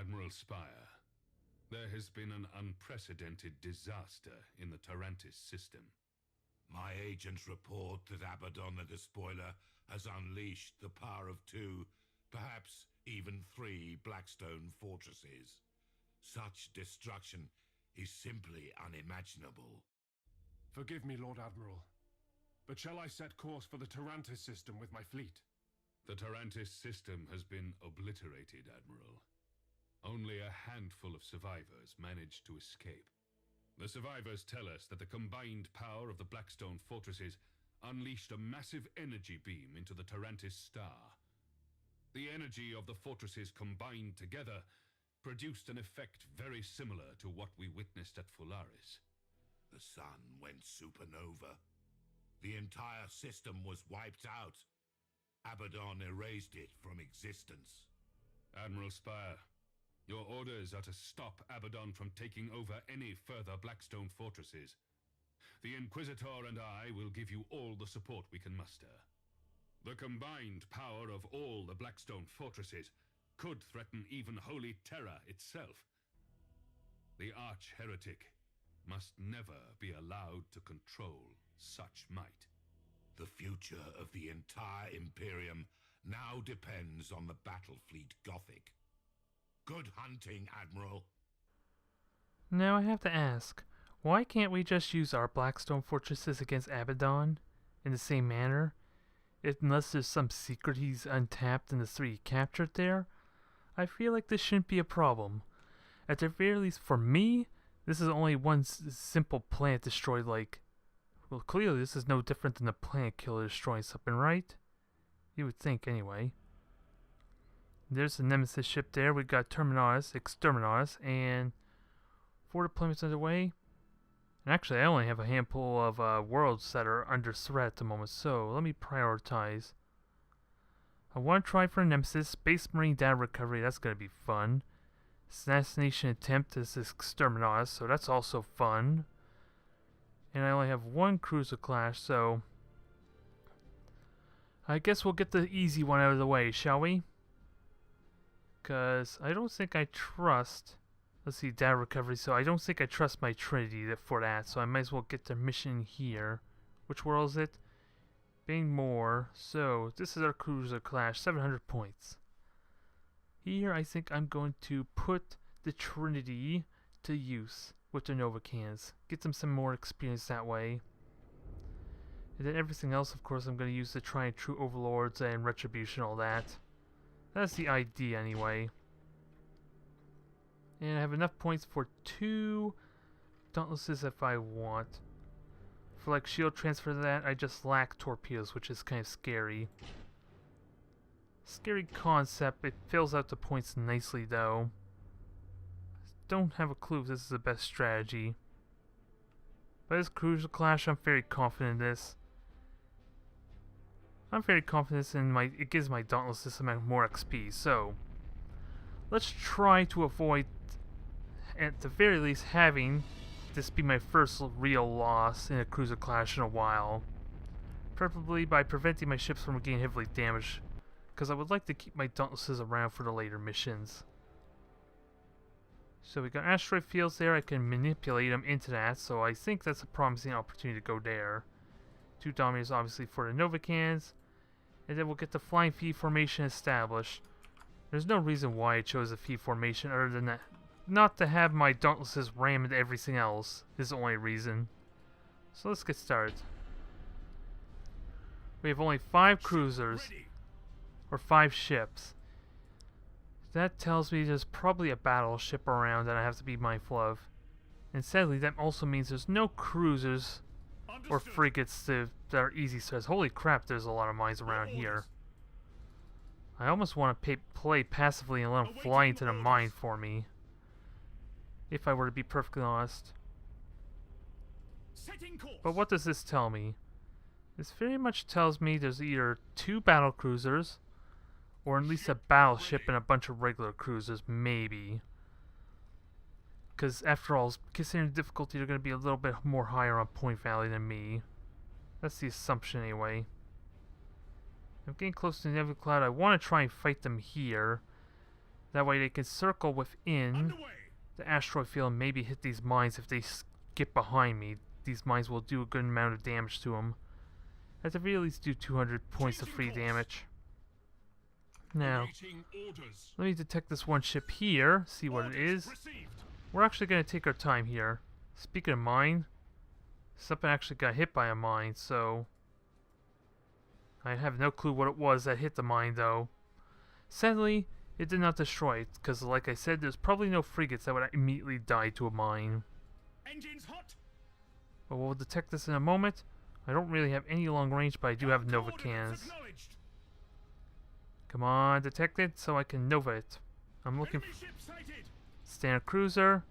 Admiral Spire, there has been an unprecedented disaster in the Tarantis system. My agents report that Abaddon the Despoiler has unleashed the power of 2, perhaps even 3 Blackstone Fortresses. Such destruction is simply unimaginable. Forgive me, Lord Admiral, but shall I set course for the Tarantis system with my fleet? The Tarantis system has been obliterated, Admiral. Only a handful of survivors managed to escape. The survivors tell us that the combined power of the Blackstone Fortresses unleashed a massive energy beam into the Tarantis star. The energy of the fortresses combined together produced an effect very similar to what we witnessed at Fularis. The sun went supernova. The entire system was wiped out. Abaddon erased it from existence. Admiral Spire, your orders are to stop Abaddon from taking over any further Blackstone fortresses. The Inquisitor and I will give you all the support we can muster. The combined power of all the Blackstone fortresses could threaten even Holy Terra itself. The arch-heretic must never be allowed to control such might. The future of the entire Imperium now depends on the Battlefleet Gothic. Good hunting, Admiral. Now I have to ask, why can't we just use our Blackstone Fortresses against Abaddon in the same manner? Unless there's some secret he's untapped in the 3 he captured there, I feel like this shouldn't be a problem. At the very least, for me, this is only one simple planet destroyed. Well, clearly this is no different than the planet killer destroying something, right? You would think, anyway. There's the Nemesis ship there. We got Terminaris, Exterminaris, and 4 deployments underway. And actually, I only have a handful of worlds that are under threat at the moment, so let me prioritize. I want to try for a Nemesis, Space Marine data recovery, that's going to be fun. Assassination attempt is Exterminaris, so that's also fun. And I only have 1 cruiser class, so I guess we'll get the easy one out of the way, shall we? Because I don't think I trust, let's see, data recovery, so I don't think I trust my Trinity for that, so I might as well get the mission here. Which world is it? Bangmore. So this is our cruiser class, 700 points. Here I think I'm going to put the Trinity to use with the Nova cans. Get them some more experience that way. And then everything else, of course, I'm going to use to try and true overlords and retribution, all that. That's the idea anyway. And I have enough points for 2 Dauntlesses if I want. For like shield transfer to that, I just lack torpedoes, which is kind of scary. Scary concept. It fills out the points nicely though. Don't have a clue if this is the best strategy. But as cruiser clash, I'm very confident in this. I'm very confident in it gives my Dauntless system more XP, so let's try to avoid, at the very least, having this be my first real loss in a cruiser clash in a while. Preferably by preventing my ships from getting heavily damaged, because I would like to keep my Dauntlesses around for the later missions. So we got asteroid fields there, I can manipulate them into that, so I think that's a promising opportunity to go there. 2 Dominators obviously for the Novacans, and then we'll get the Flying V formation established. There's no reason why I chose a V formation other than that, not to have my Dauntlesses ram into everything else is the only reason. So let's get started. We have only 5 cruisers, or 5 ships. That tells me there's probably a battleship around that I have to be mindful of. And sadly, that also means there's no cruisers or frigates that are easy threats. Holy crap, there's a lot of mines around here. I almost want to play passively and let them fly into the mine for me. If I were to be perfectly honest. But what does this tell me? This very much tells me there's either 2 battle cruisers, or at least a battleship and a bunch of regular cruisers, maybe. Because after all, considering the difficulty, they're going to be a little bit more higher on point value than me. That's the assumption anyway. I'm getting close to the Nebula Cloud. I want to try and fight them here. That way they can circle within the asteroid field and maybe hit these mines if they get behind me. These mines will do a good amount of damage to them. At the very least do 200 points of free damage. Now, let me detect this one ship here, see what it is. We're actually going to take our time here. Speaking of mine, something actually got hit by a mine, so I have no clue what it was that hit the mine though. Sadly, it did not destroy it, because like I said, there's probably no frigates that would immediately die to a mine. Engines hot. But we'll detect this in a moment. I don't really have any long range, but I do have Nova cans. Come on, detect it so I can Nova it. I'm looking for standard cruiser.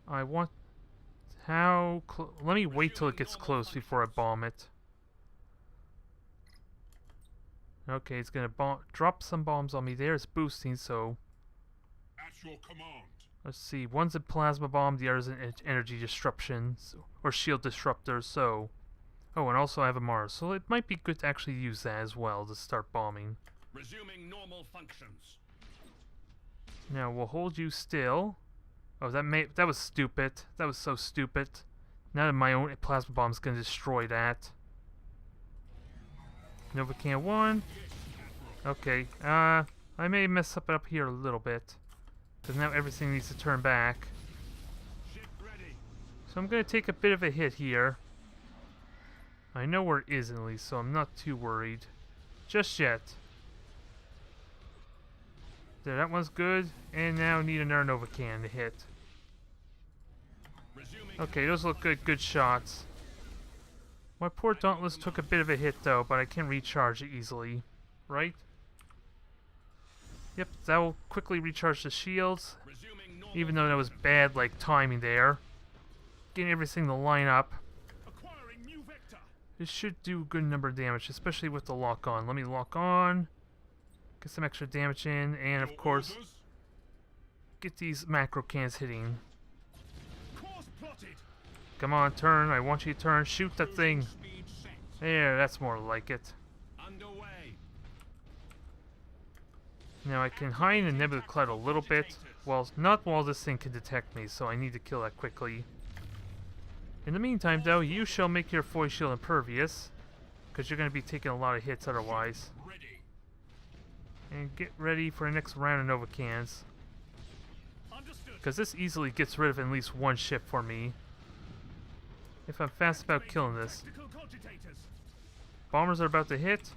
I want... How close? Let me wait till it gets close before I bomb it. Okay, it's gonna drop some bombs on me there. It's boosting, so... At your command. Let's see. One's a plasma bomb, the other's an energy disruption, or shield disruptor, so... Oh, and also I have a Mars, so it might be good to actually use that as well to start bombing. Resuming normal functions. Now we'll hold you still. Oh, that was stupid. That was so stupid. Now that my own plasma bomb's gonna destroy that. Nova Can 1. Okay, I may mess up here a little bit. Because now everything needs to turn back. So I'm gonna take a bit of a hit here. I know where it is at least, so I'm not too worried. Just yet. There, that one's good. And now need another Nova Can to hit. Okay, those look good. Good shots. My poor Dauntless took a bit of a hit though, but I can recharge it easily. Right? Yep, that will quickly recharge the shields. Even though that was bad, like, timing there. Getting everything to line up. This should do a good number of damage, especially with the lock on. Let me lock on. Get some extra damage in, and of course, get these macro cans hitting. Come on, turn. I want you to turn. Shoot that thing. There, that's more like it. Now I can hide in the nebula cloud a little bit. Well, not while this thing can detect me, so I need to kill that quickly. In the meantime, though, you shall make your foil shield impervious, because you're going to be taking a lot of hits otherwise. And get ready for the next round of Nova Cans. Because this easily gets rid of at least one ship for me. If I'm fast about killing this. Bombers are about to hit.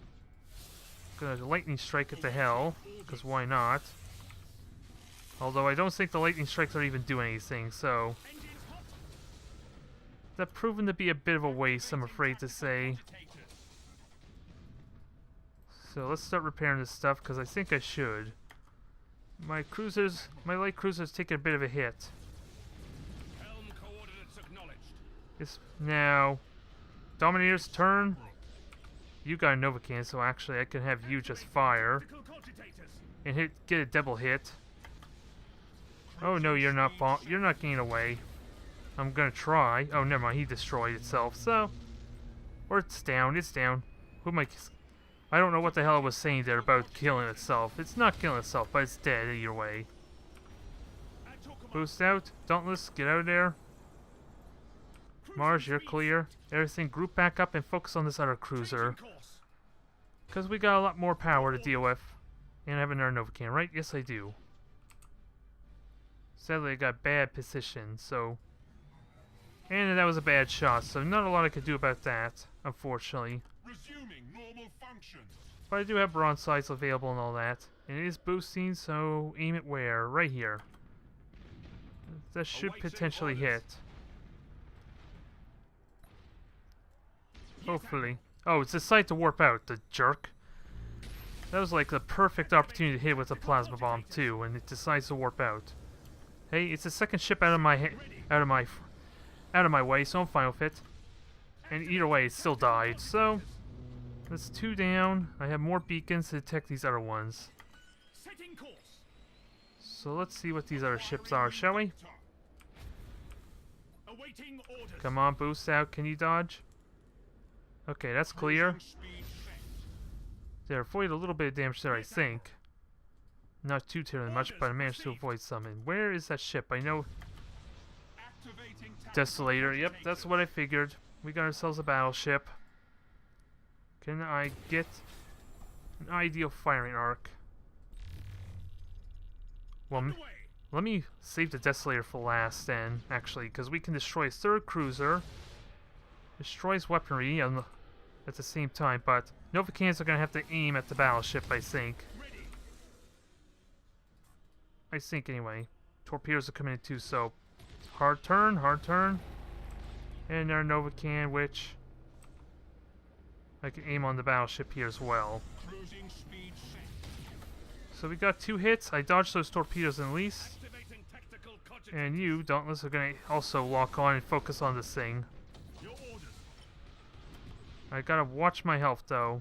Gonna lightning strike it to hell, because why not? Although I don't think the lightning strikes are even doing anything, so... That's proven to be a bit of a waste, I'm afraid to say. So let's start repairing this stuff, because I think I should. My light cruiser's taking a bit of a hit. It's now Dominator's turn. You got a Nova Can, so actually I can have you just fire and get a double hit. Oh no, you're not getting away. I'm gonna try. Oh, never mind. He destroyed itself. So, or it's down. It's down. Who am I don't know what the hell I was saying there about killing itself. It's not killing itself, but it's dead either way. Boost out. Dauntless, get out of there. Mars, you're clear. Everything group back up and focus on this other cruiser. Because we got a lot more power to deal with. And I have another Nova Can, right? Yes, I do. Sadly, I got bad position, so... And that was a bad shot, so not a lot I could do about that, unfortunately. Resuming normal functions. But I do have broadsides available and all that. And it is boosting, so aim it where? Right here. That should potentially hit. Hopefully. Oh, it's decided to warp out, the jerk. That was like the perfect opportunity to hit with a plasma bomb too, and it decides to warp out. Hey, it's the second ship out of my way, so I'm fine with it. And either way, it still died. So that's 2 down. I have more beacons to detect these other ones. So let's see what these other ships are, shall we? Come on, boost out. Can you dodge? Okay, that's clear. There, avoid a little bit of damage there, I think. Not too terribly much, but I managed to avoid some. And where is that ship? I know... Desolator. Yep, that's what I figured. We got ourselves a battleship. Can I get an ideal firing arc? Well, let me save the Desolator for last then, actually, because we can destroy his third cruiser. Destroy his weaponry at the same time, but Novacans are going to have to aim at the battleship, I think. I think, anyway. Torpedoes are coming in too, so... Hard turn, hard turn. And our Novacan, which... I can aim on the battleship here as well. So we got 2 hits. I dodged those torpedoes at least. And you, Dauntless, are going to also lock on and focus on this thing. I gotta watch my health though.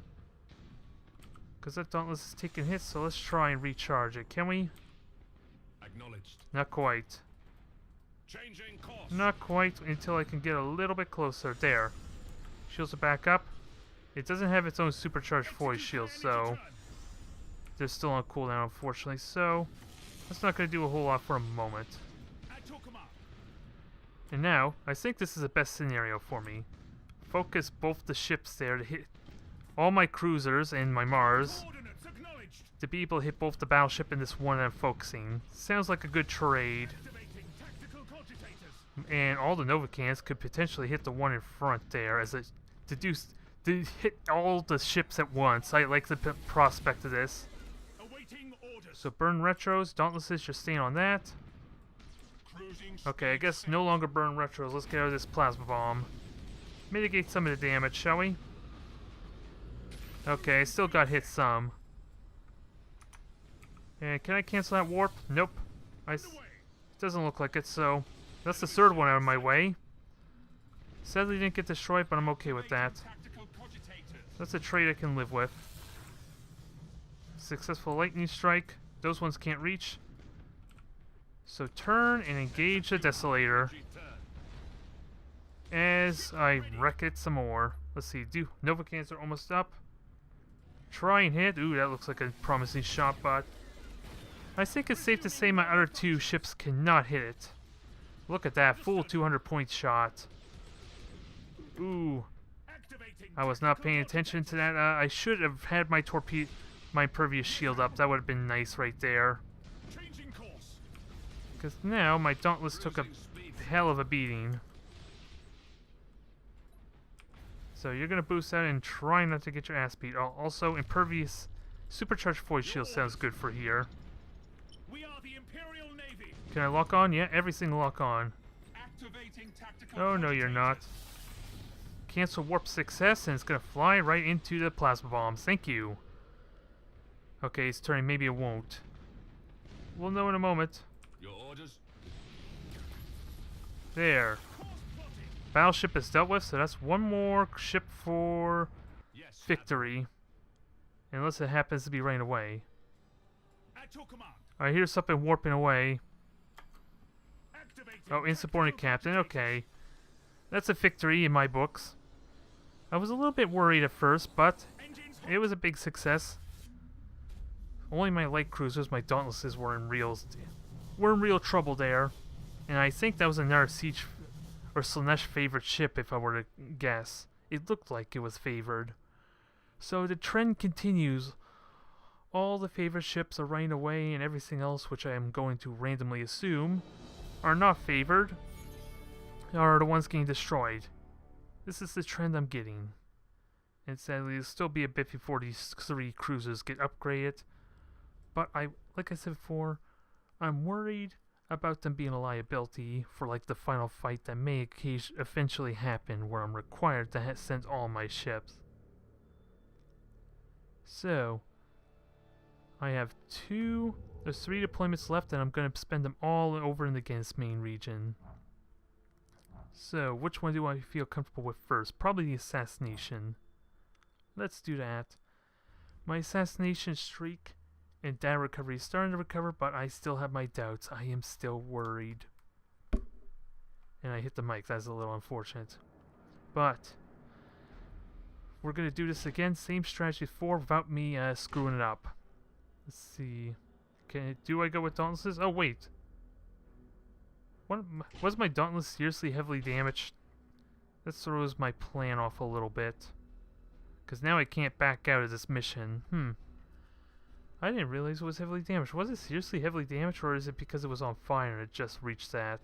Because that Dauntless is taking hits, so let's try and recharge it. Can we? Acknowledged. Not quite. Changing course. Not quite until I can get a little bit closer. There. Shields are back up. It doesn't have its own supercharged voice shield, so they're still on cooldown, unfortunately. So that's not going to do a whole lot for a moment. And now, I think this is the best scenario for me. Focus both the ships there to hit all my cruisers and my Mars to be able to hit both the battleship and this one I'm focusing. Sounds like a good trade. And all the Novacans could potentially hit the one in front there as to hit all the ships at once. I like the prospect of this. So burn retros, Dauntlesses, just staying on that. Okay, I guess no longer burn retros. Let's get out of this plasma bomb. Mitigate some of the damage, shall we? Okay, I still got hit some. And can I cancel that warp? Nope. It doesn't look like it, so that's the third one out of my way. Sadly didn't get destroyed, but I'm okay with that. That's a trade I can live with. Successful lightning strike. Those ones can't reach. So turn and engage the Desolator. As I wreck it some more. Let's see, Novacans are almost up. Try and hit. Ooh, that looks like a promising shot, but I think it's safe to say my other 2 ships cannot hit it. Look at that, full 200 point shot. Ooh. I was not paying attention to that. I should have had my previous shield up. That would have been nice right there. Because now my Dauntless took a hell of a beating. So you're going to boost that and try not to get your ass beat. Also, impervious supercharged voice shield sounds good for here. We are the Imperial Navy. Can I lock on? Yeah, everything lock on. Activating tactical Oh, no, you're not. Cancel warp success, and it's going to fly right into the plasma bombs. Thank you. Okay, it's turning. Maybe it won't. We'll know in a moment. Your orders. There. Battleship is dealt with, so that's one more ship for victory. Unless it happens to be right away. I hear something warping away. Oh, insubordinate captain. Okay. That's a victory in my books. I was a little bit worried at first, but it was a big success. Only my light cruisers, my Dauntlesses, were in real trouble there. And I think that was another siege or Slanesh favorite ship, if I were to guess. It looked like it was favored. So the trend continues. All the favorite ships are running away, and everything else, which I am going to randomly assume, are not favored, are the ones getting destroyed. This is the trend I'm getting. And sadly, it'll still be a bit before these 3 cruisers get upgraded. But like I said before, I'm worried about them being a liability for like the final fight that may eventually happen where I'm required to send all my ships. So, I have 3 deployments left, and I'm going to spend them all over in the Gens main region. So, which one do I feel comfortable with first? Probably the assassination. Let's do that. My assassination streak and data recovery is starting to recover, but I still have my doubts. I am still worried. And I hit the mic. That's a little unfortunate. But we're going to do this again. Same strategy as before without me screwing it up. Let's see. Do I go with Dauntlesses? Oh, wait. Was my Dauntless seriously heavily damaged? That throws my plan off a little bit. Because now I can't back out of this mission. I didn't realize it was heavily damaged. Was it seriously heavily damaged, or is it because it was on fire and it just reached that?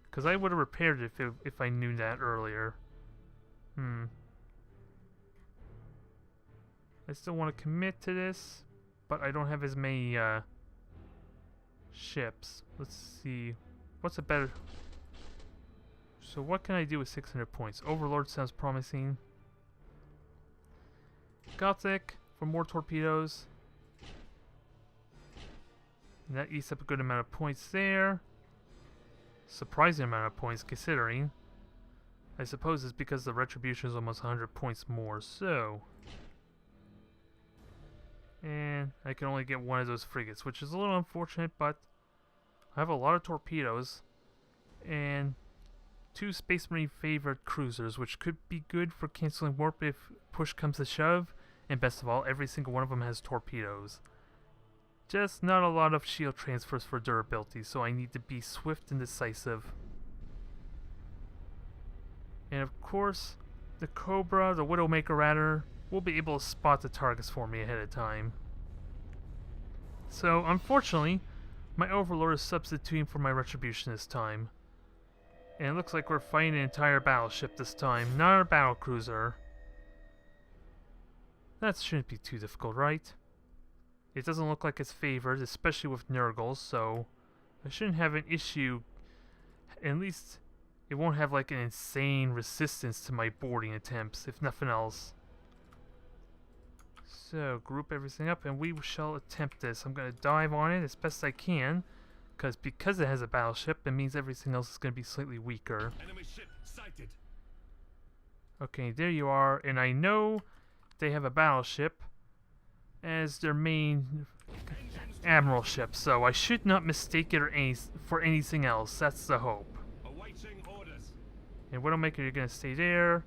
Because I would have repaired it if I knew that earlier. I still want to commit to this, but I don't have as many ships. Let's see. What's a better... So what can I do with 600 points? Overlord sounds promising. Gothic for more torpedoes. And that eats up a good amount of points there. Surprising amount of points considering. I suppose it's because the retribution is almost 100 points more, so... And I can only get one of those frigates, which is a little unfortunate, but I have a lot of torpedoes and 2 Space Marine favored cruisers, which could be good for canceling warp if push comes to shove, and best of all, every single one of them has torpedoes. Just not a lot of shield transfers for durability, so I need to be swift and decisive. And of course, the Cobra, the Widowmaker rather, will be able to spot the targets for me ahead of time. So, unfortunately, my Overlord is substituting for my Retribution this time. And it looks like we're fighting an entire battleship this time, not a battlecruiser. That shouldn't be too difficult, right? It doesn't look like it's favored, especially with Nurgles, so I shouldn't have an issue. At least it won't have like an insane resistance to my boarding attempts, if nothing else. So, group everything up and we shall attempt this. I'm going to dive on it as best I can, because it has a battleship, it means everything else is going to be slightly weaker. Enemy ship sighted. Okay, there you are, and I know they have a battleship as their main admiral ship, so I should not mistake it for anything else. That's the hope. Awaiting orders. And Widowmaker, you're going to stay there.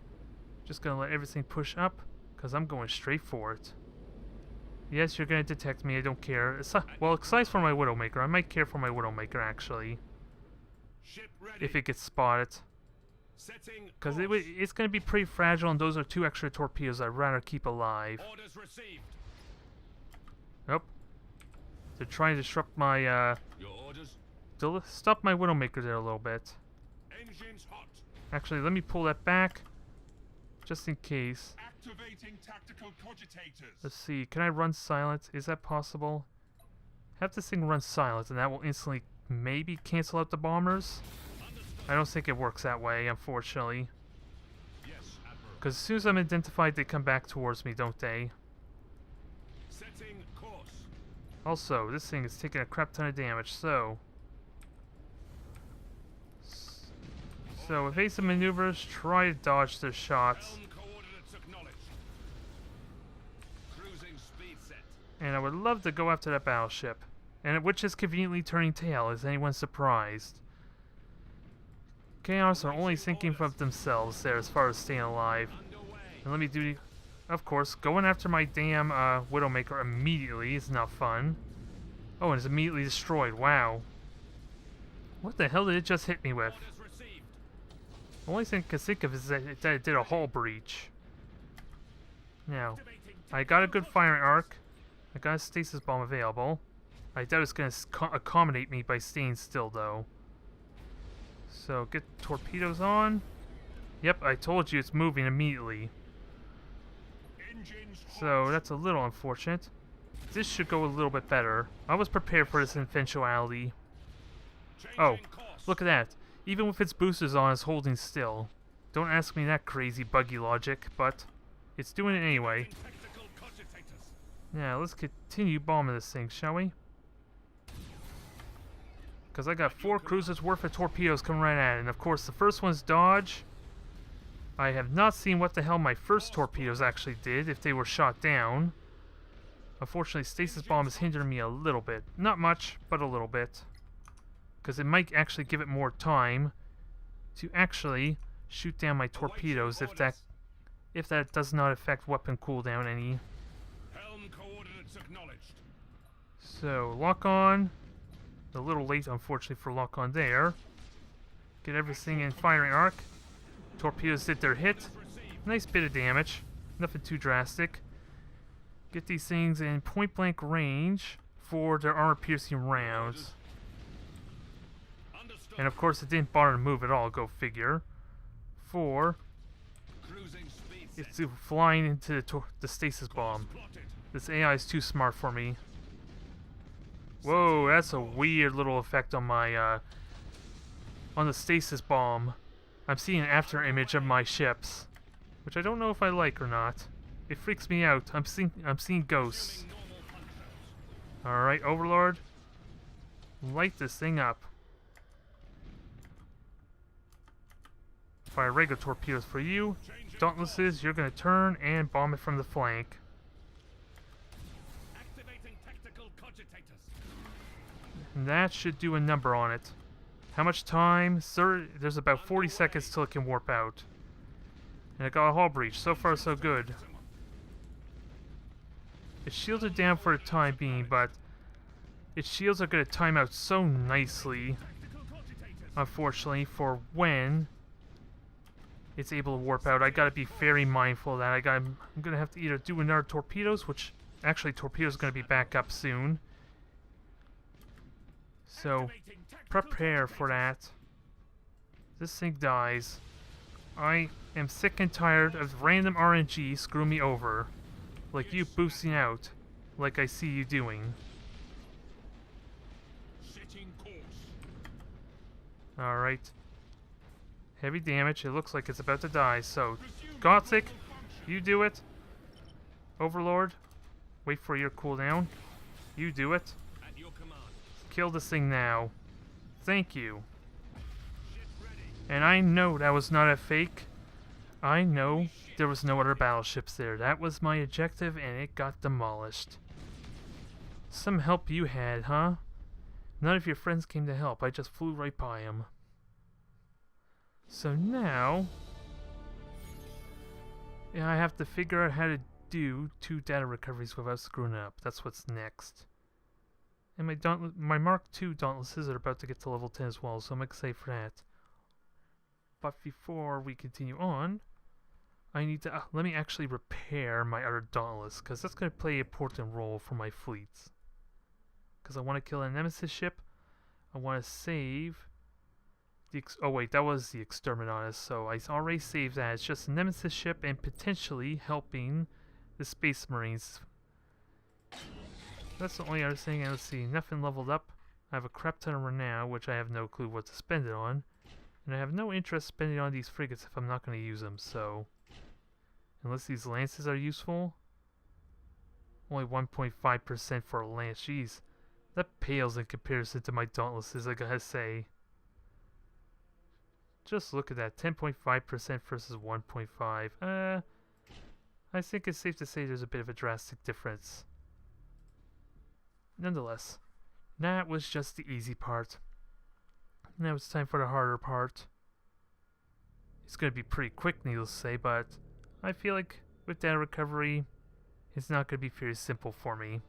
Just going to let everything push up, because I'm going straight for it. Yes, you're going to detect me, I don't care. Well, besides for my Widowmaker, I might care for my Widowmaker, actually. Ship ready. If it gets spotted. Because it's going to be pretty fragile, and those are 2 extra torpedoes I'd rather keep alive. Orders received. Nope. They're trying to disrupt my, Your orders? Stop my Widowmaker there a little bit. Engines hot. Actually, let me pull that back. Just in case. Activating tactical cogitators. Let's see, can I run silent? Is that possible? Have this thing run silent, and that will instantly maybe cancel out the bombers? I don't think it works that way, unfortunately. Yes, Admiral. Because as soon as I'm identified, they come back towards me, don't they? Setting course. Also, this thing is taking a crap ton of damage, so... So, evasive maneuvers, try to dodge their shots. Helm coordinates acknowledged. Cruising speed set. And I would love to go after that battleship. And which is conveniently turning tail, is anyone surprised? Chaos are only thinking of themselves there as far as staying alive. And let me do... Of course, going after my damn Widowmaker immediately is not fun. Oh, and it's immediately destroyed, wow. What the hell did it just hit me with? The only thing I can think of is that it did a hull breach. Now, I got a good firing arc. I got a stasis bomb available. I doubt it's going to accommodate me by staying still, though. So, get torpedoes on. Yep, I told you it's moving immediately. So, that's a little unfortunate. This should go a little bit better. I was prepared for this eventuality. Oh, look at that. Even with its boosters on, it's holding still. Don't ask me that crazy buggy logic, but it's doing it anyway. Now, let's continue bombing this thing, shall we? Because I got 4 cruisers worth of torpedoes coming right at it. And of course, the first one's dodge. I have not seen what the hell my first torpedoes actually did, if they were shot down. Unfortunately, stasis bomb is hindering me a little bit. Not much, but a little bit. Because it might actually give it more time to actually shoot down my torpedoes if that does not affect weapon cooldown any. Helm coordinates acknowledged. So, lock on. A little late, unfortunately, for lock on there. Get everything in firing arc. Torpedoes did their hit. Nice bit of damage. Nothing too drastic. Get these things in point blank range for their armor piercing rounds. And of course, it didn't bother to move at all, go figure. For it's flying into the stasis bomb. This AI is too smart for me. Whoa, that's a weird little effect on my on the stasis bomb. I'm seeing an after image of my ships, which I don't know if I like or not. It freaks me out. I'm seeing ghosts. All right, Overlord, light this thing up. Fire regular torpedoes for you. Dauntlesses, you're gonna turn and bomb it from the flank. And that should do a number on it. How much time? Sir, there's about 40 seconds till it can warp out. And it got a hull breach. So far, so good. It's shielded down for the time being, but its shields are going to time out so nicely, unfortunately, for when it's able to warp out. I got to be very mindful of that. I'm going to have to either do another torpedoes, which actually torpedoes going to be back up soon. So prepare for that. This thing dies. I am sick and tired of random RNG screwing me over. Like you boosting out, like I see you doing. Alright. Heavy damage. It looks like it's about to die. So, Gothic, you do it. Overlord, wait for your cooldown. You do it. Kill this thing now. Thank you. And I know that was not a fake. I know there was no other battleships there. That was my objective and it got demolished. Some help you had, huh? None of your friends came to help. I just flew right by them. So now, yeah, I have to figure out how to do 2 data recoveries without screwing up. That's what's next. And my Mark II Dauntlesses are about to get to level 10 as well, so I'm excited for that. But before we continue on, I need to let me actually repair my other Dauntless, because that's going to play an important role for my fleets. Because I want to kill a Nemesis ship. I want to save the oh wait, that was the Exterminatus, so I already saved that. It's just a Nemesis ship and potentially helping the Space Marines. That's the only other thing. And let's see, nothing leveled up. I have a crap ton of renown, which I have no clue what to spend it on. And I have no interest spending on these frigates if I'm not going to use them, so unless these lances are useful. Only 1.5% for a lance. Jeez, that pales in comparison to my Dauntlesses, I gotta say. Just look at that, 10.5% versus 1.5. I think it's safe to say there's a bit of a drastic difference. Nonetheless, that was just the easy part. Now it's time for the harder part. It's going to be pretty quick, needless to say, but I feel like with data recovery, it's not going to be very simple for me.